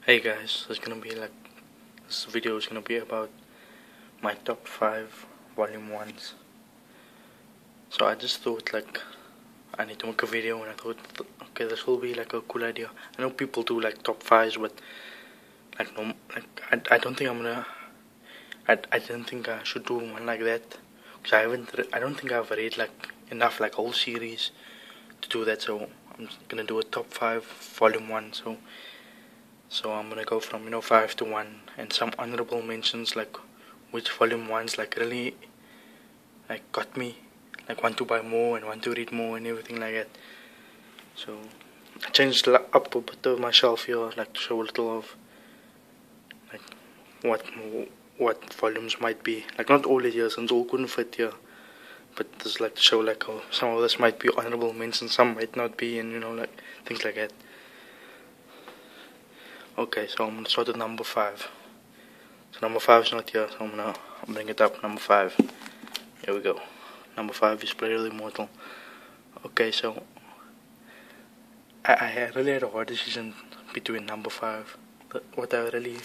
Hey guys, this video is gonna be about my top 5 volume 1s. So I just thought I need to make a video, and I thought okay, this will be like a cool idea. I know people do like top 5s, but I don't think I didn't think I should do one like that, because I don't think I've read enough whole series to do that. So I'm gonna do a top 5 volume 1. So I'm gonna go from 5 to 1, and some honorable mentions, which volume 1s really got me, want to buy more and want to read more and everything like that. So I changed up a bit of my shelf here, to show a little of what volumes might be. Not all it here, since all couldn't fit here, but just to show some of this might be honorable mentions, some might not be, and things like that. Okay, so I'm gonna start at number 5. So number 5 is not here, so I'm gonna bring it up. Number 5. Here we go. Number 5 is Blade of the Immortal. Okay, so I really had a hard decision between number 5. But what I really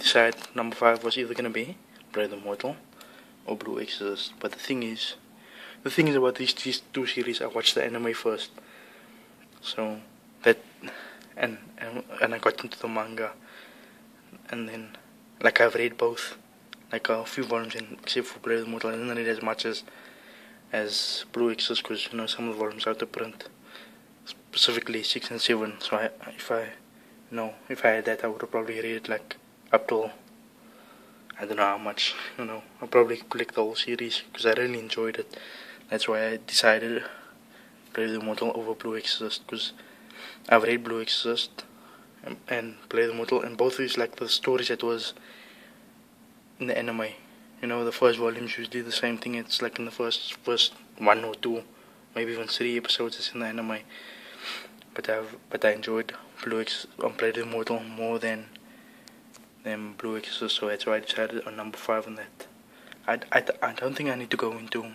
decided number 5 was either gonna be Blade of the Immortal or Blue Exorcist. But the thing is about these two series, I watched the anime first. So that and I got into the manga, and then I've read both, a few volumes, except for Blade of the Immortal. I didn't read as much as Blue Exorcist, because some of the volumes are out of print, specifically 6 and 7. So if I had that, I would have probably read it up till I don't know how much. I'll probably collect the whole series, because I really enjoyed it. That's why I decided Blade of the Immortal over Blue Exorcist, because I've read Blue Exorcist and Blade of the Immortal, and both is the stories that was in the anime. The first volumes usually the same thing. It's in the first 1 or 2, maybe even 3 episodes is in the anime. But I enjoyed Blade of the Immortal more than Blue Exorcist, so that's why I decided on number 5 on that. I don't think I need to go into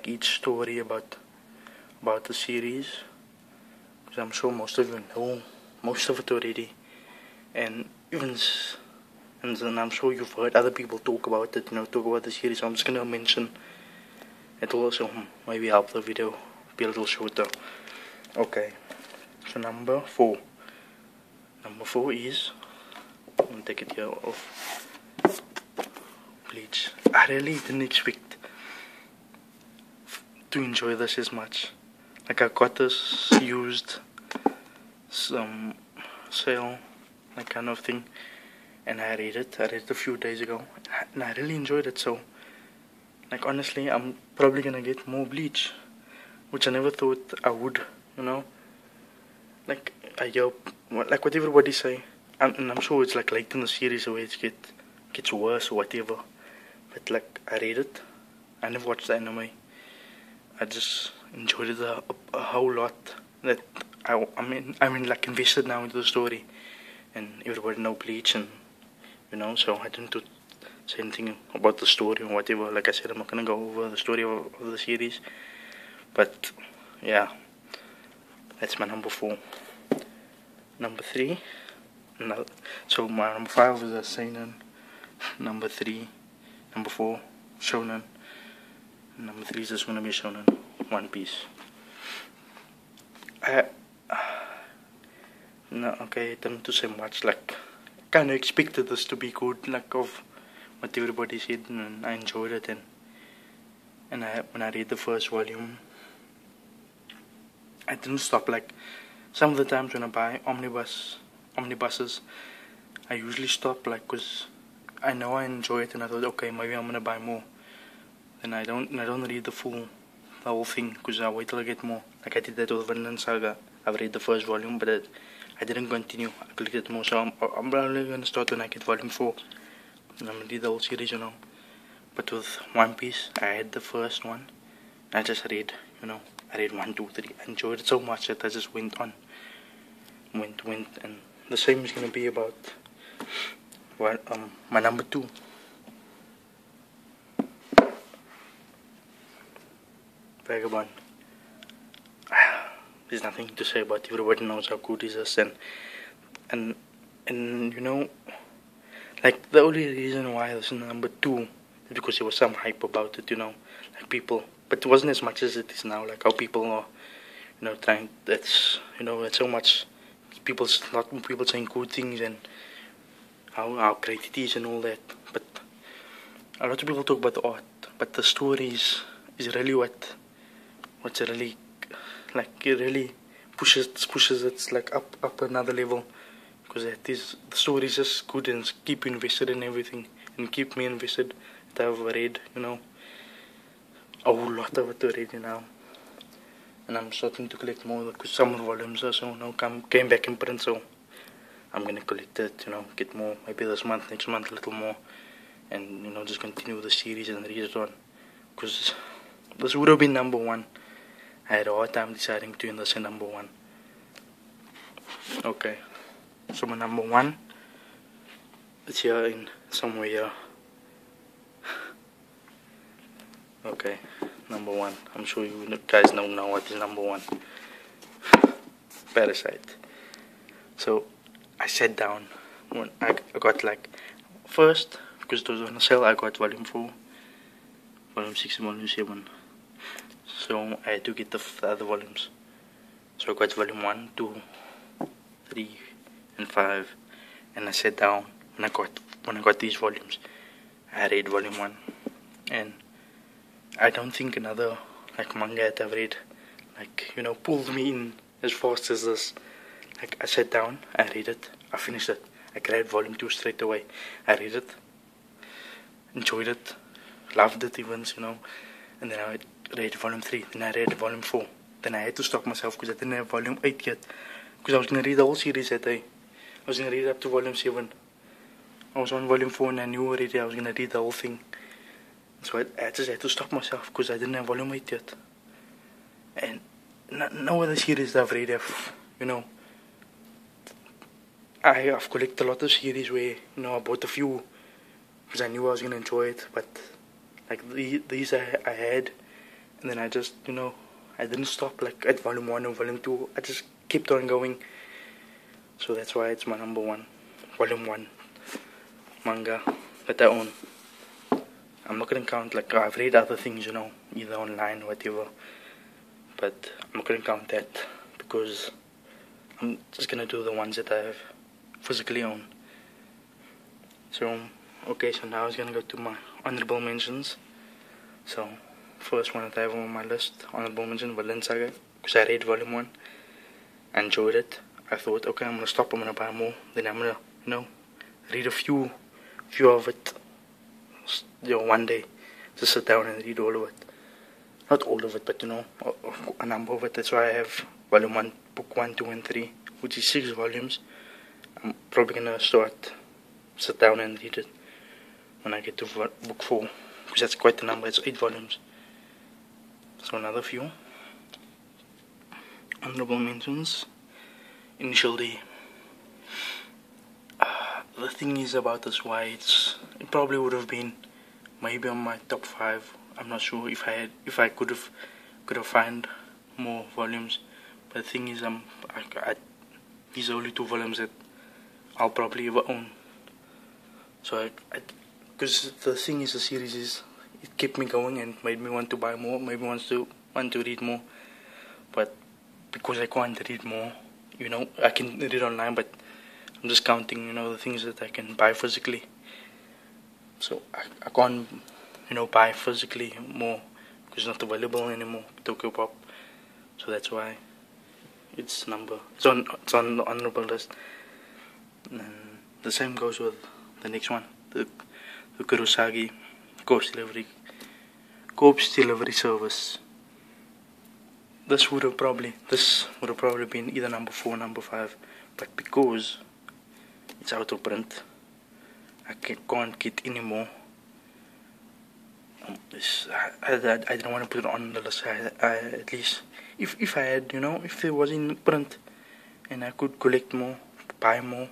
each story about the series, because I'm sure most of you know most of it already, and I'm sure you've heard other people talk about it, talk about the series. So I'm just gonna mention it will also maybe help the video be a little shorter. Okay, so number 4 is, I'm gonna take it here off, Bleach. I really didn't expect to enjoy this as much. I got this used some sale, kind of thing, and I read it a few days ago, and I really enjoyed it. So honestly, I'm probably gonna get more Bleach, which I never thought I would. I hear what everybody say, and I'm sure it's late in the series where it gets worse or whatever. But I read it, I never watched the anime. I just enjoyed it a whole lot, that I'm invested now into the story, and everybody know Bleach, and so I didn't say anything about the story or whatever. Like I said, I'm not gonna go over the story of the series, but yeah, that's my number 4. Number 3, so my number 5 is a seinen, number 4 shonen, and number 3 is just gonna be shonen, One Piece. I didn't do so much. Kind of expected this to be good, of what everybody said, and I enjoyed it. And when I read the first volume, I didn't stop. Some of the times when I buy omnibuses, I usually stop, because I know I enjoy it, and I thought, okay, maybe I'm gonna buy more. Then I don't read the whole thing, because I wait till I get more. I did that with Vinland Saga. I've read the first volume, but I didn't continue. I collected more, so I'm probably gonna start when I get volume 4, and I'm gonna read the whole series, But with One Piece, I had the first one, and I just read, I read 1, 2, 3. I enjoyed it so much that I just went on, and the same is gonna be about my number 2. Vagabond. There's nothing to say about it. Everybody knows how good it is, and And you know, like the only reason why it was number 2 is because there was some hype about it, you know, like people, but it wasn't as much as it is now, like how people are, you know, trying, that's, you know, it's so much, lot of people saying good things and how great it is and all that, but a lot of people talk about the art, but the stories is really what's really, like, it really pushes it like up another level, because the story is just good and keep you invested in everything and keep me invested. That I've read, you know, a whole lot of it already now, and I'm starting to collect more because some of the volumes also now came back in print, so I'm gonna collect it, you know, get more, maybe this month, next month a little more, and you know, just continue the series and read it on, because this would have been number 1. I had a hard time deciding between this and number 1. Okay, so my number 1, it's here in somewhere here. Okay, number 1. I'm sure you guys know now what is number 1. Parasite. So I sat down when I got, like, first, because it was on sale, I got volume 4, volume 6 and volume 7. So I had to get the other volumes. So I got volume 1, 2, 3 and 5, and I sat down when I got these volumes. I read volume 1, and I don't think another, like, manga that I've read, like, you know, pulled me in as fast as this. Like, I sat down, I read it, I finished it, I grabbed volume 2 straight away, I read it, enjoyed it, loved it even, you know, and then I read volume 3, then I read volume 4, then I had to stop myself because I didn't have volume 8 yet, because I was going to read the whole series that day. I was going to read up to volume 7. I was on volume 4 and I knew already I was going to read the whole thing. So I just had to stop myself because I didn't have volume 8 yet. And no other series that I've read have, you know, I've collected a lot of series where, you know, I bought a few because I knew I was going to enjoy it, but like these I had, and then I just, you know, I didn't stop like at volume 1 or volume 2, I just kept on going. So that's why it's my number 1, volume 1 manga that I own. I'm not going to count, like, I've read other things, you know, either online or whatever, but I'm not going to count that because I'm just going to do the ones that I have physically own. So, okay, so now I was going to go to my honorable mentions. So, first one that I have on my list, honorable mention, Villain Saga, because I read volume 1, I enjoyed it. I thought, okay, I'm going to stop, I'm going to buy more, then I'm going to, you know, read a few of it, you know, one day, just sit down and read all of it. Not all of it, but, you know, a number of it. That's why I have volume 1, book 1, 2 and 3, which is 6 volumes. I'm probably going to sit down and read it when I get to book 4, because that's quite a number, it's 8 volumes. So another few honorable mentions. Initial D. The thing is about this, why it probably would have been maybe on my top 5. I'm not sure if I could have found more volumes. But the thing is, these are only 2 volumes that I'll probably ever own. So because the thing is, the series is, it kept me going and made me want to buy more, made me want to read more. But because I can't read more, you know, I can read online, but I'm just counting, you know, the things that I can buy physically. So I can't, you know, buy physically more because it's not available anymore, Tokyo Pop. So that's why it's on the honorable list. And the same goes with the next one, the Kurosagi corpse delivery service. This would have probably been either number 4 or number 5, but because it's out of print, I can't get any more. I didn't want to put it on the list. At least if I had, you know, if it was in print and I could collect more, buy more,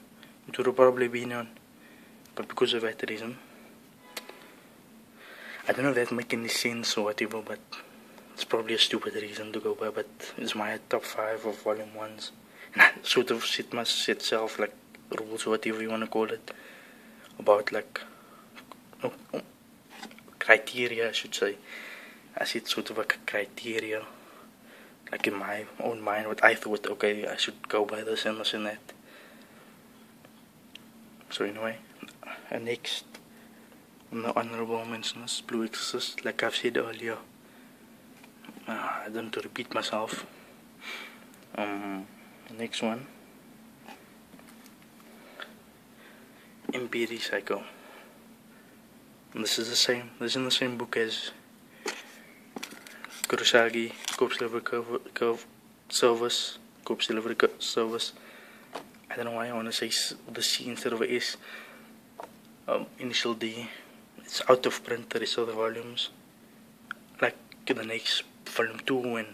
it would have probably been on. But because of that reason, I don't know if that makes any sense or whatever, but it's probably a stupid reason to go by, but it's my top 5 of volume 1s. And I sort of set myself like rules, whatever you want to call it, about like criteria, I should say. I said sort of like a criteria, like in my own mind, what I thought, okay, I should go by this and this and that. So anyway, next on the honorable mentions, Blue Exorcist, like I've said earlier. I don't want to repeat myself. Next one, MPD Psycho. And this is the same. This is in the same book as Kurosagi, Corpse Delivery Service. Corpse Delivery Service. I don't know why I want to say the C instead of a S. Initial D. It's out of print. The rest of the volumes, like the next volume 2, and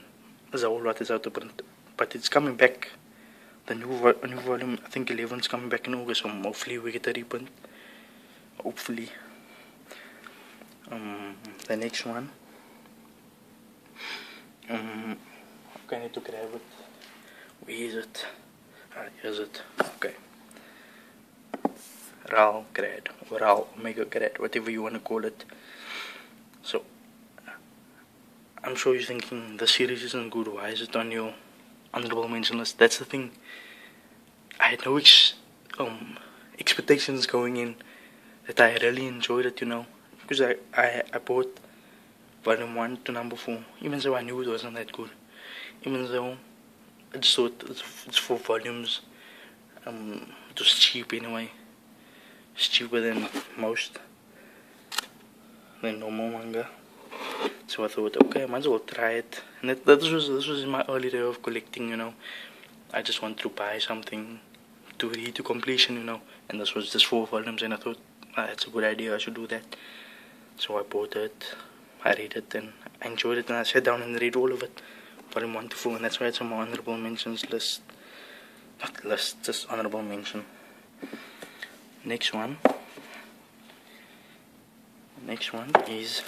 there's a whole lot is out of print. But it's coming back. The new volume, I think 11 is coming back in August, so hopefully we get a reprint. Hopefully. The next one. Okay, I need to grab it. Where is it? Here's it. Okay. RAL grad, or RAL Omega grad, whatever you want to call it. So, I'm sure you're thinking the series isn't good. Why is it on your honorable mention list? That's the thing. I had no expectations going in that I really enjoyed it, because I bought volume 1 to number 4, even though I knew it wasn't that good. Even though I just thought it's 4 volumes. It was cheap anyway. It's cheaper than normal manga. So I thought, okay, I might as well try it. And this was in my early day of collecting, I just wanted to buy something to read to completion, and this was just 4 volumes, and I thought, that's a good idea, I should do that. So I bought it, I read it, and I enjoyed it, and I sat down and read all of it, volume 1 to 4, and that's why it's on my honorable mentions list. Not list, just honorable mention. Next one is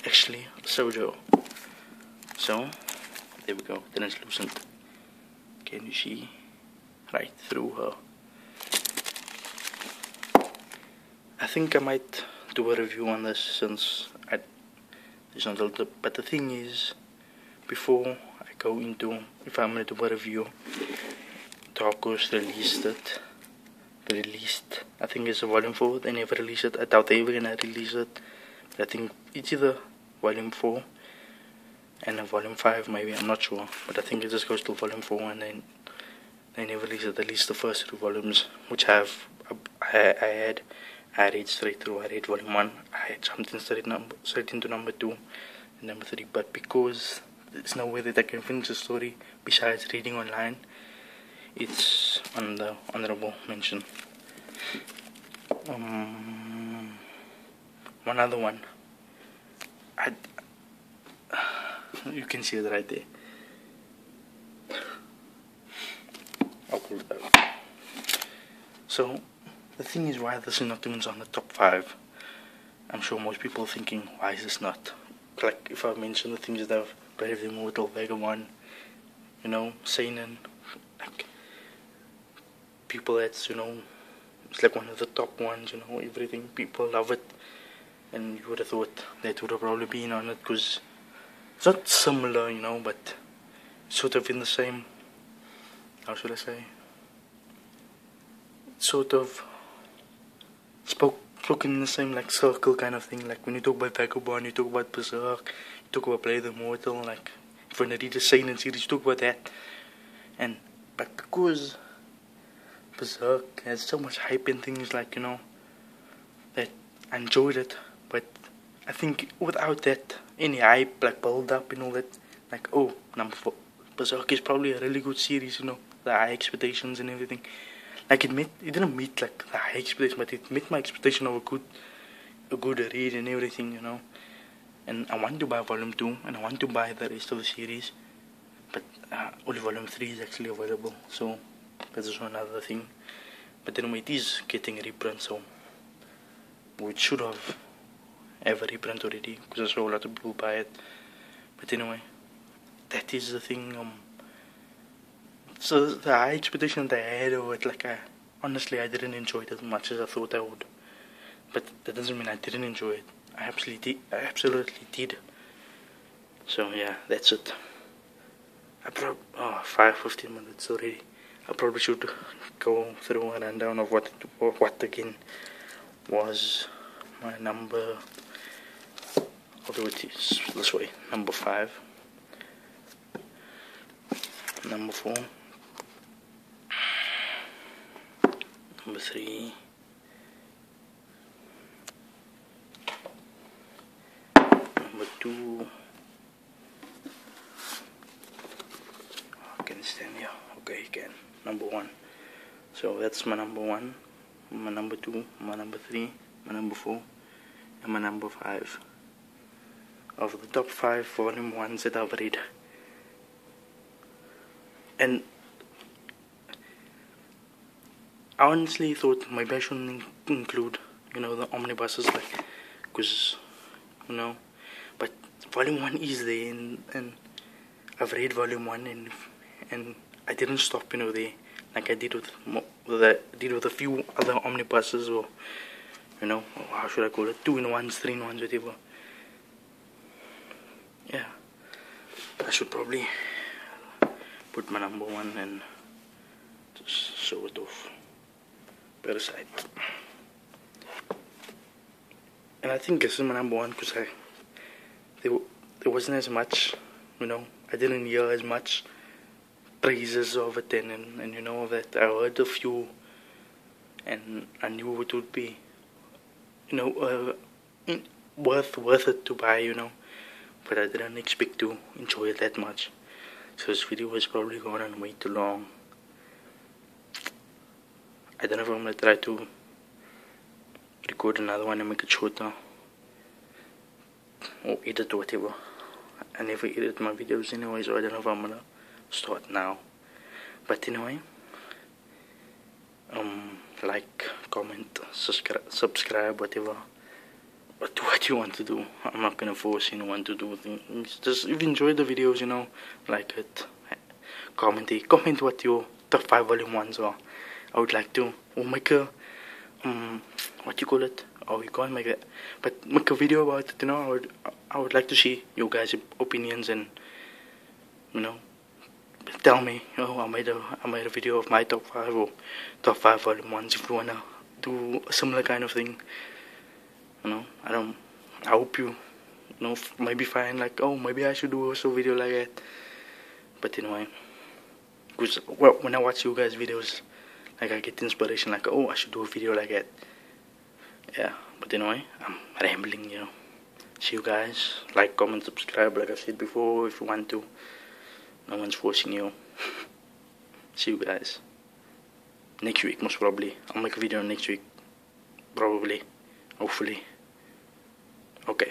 actually Sojo. So, there we go, translucent. Can you see right through her? I think I might do a review on this since it's not a little, but the thing is, before I go into if I'm going to do a review, Dark Horse released, I think it's a volume 4, they never released it, I doubt they ever gonna release it, but I think it's either volume 4 and a volume 5 maybe, I'm not sure, but I think it just goes to volume 4 and then they never released it, at least the first 2 volumes, which I read straight through. I read volume 1, I jumped in straight into number 2 and number 3, but because there's no way that I can finish the story besides reading online, it's on the honorable mention. One other one, you can see it right there. I'll pull it out. So the thing is, why this is not even on the top 5. I'm sure most people are thinking, why is this not? Like if I mention the things that I've Brave the Immortal, Vagabond, Seinen, like people that's it's like one of the top ones, everything, people love it, and you would have thought that would have probably been on it, because it's not similar, but sort of in the same, how should I say, sort of spoken in the same like circle kind of thing. Like when you talk about Vagabond, you talk about Berserk, you talk about Brave the Immortal, like if you're gonna read the Seinen series, you talk about that. But because Berserk has so much hype and things, like that I enjoyed it, but I think without that any hype, like build up and all that, like number 4, Berserk is probably a really good series, the high expectations and everything. Like it didn't meet like the high expectation, but it met my expectation of a good read and everything, And I want to buy volume 2 and I want to buy the rest of the series, but only volume 3 is actually available, so that's just another thing. But anyway, it is getting a reprint, so we should have a reprint already, because I saw a lot of people buy it. But anyway, that is the thing. So the high expectation that I had of it, like honestly, I didn't enjoy it as much as I thought I would. But that doesn't mean I didn't enjoy it. I absolutely did. So yeah, that's it. 15 minutes already. I probably should go through a rundown of what again was my number. I'll do it this way. Number 5, number 4, number 3, number 2. Can you stand here? Okay, you can. Number 1. So that's my number 1, my number 2, my number 3, my number 4, and my number 5. Of the top 5 volume 1s that I've read. And I honestly thought maybe I shouldn't include, the omnibuses, because, but volume 1 is there, and I've read volume 1, and I didn't stop, there, like I did with a few other omnibuses, or, how should I call it, 2-in-1s, 3-in-1s, whatever. Yeah, I should probably put my number 1 and just show it off. Parasite. And I think this is my number 1 because there wasn't as much, I didn't hear as much praises of it, and that I heard a few, and I knew it would be, worth it to buy, but I didn't expect to enjoy it that much. So this video was probably going on way too long. I don't know if I'm going to try to record another one and make it shorter, or edit or whatever. I never edit my videos anyway, so I don't know if I'm going to start now. But anyway, like, comment, subscribe, whatever. But what you want to do. I'm not gonna force anyone to do things. Just if you enjoy the videos, like it, comment what your top 5 volume 1s are. I would like to, or make a what you call it? Oh, you can't make it, but make a video about it. I would like to see your guys' opinions, and tell me. I made a video of my top 5 or top 5 volume 1s. If you wanna do a similar kind of thing. I hope you, maybe find like, maybe I should do also a video like that. But anyway, because when I watch you guys' videos, like I get inspiration, like, I should do a video like that. Yeah, but anyway, I'm rambling, See you guys. Like, comment, subscribe, like I said before, if you want to. No one's forcing you. See you guys. Next week, most probably. I'll make a video next week. Probably. Hopefully. Okay.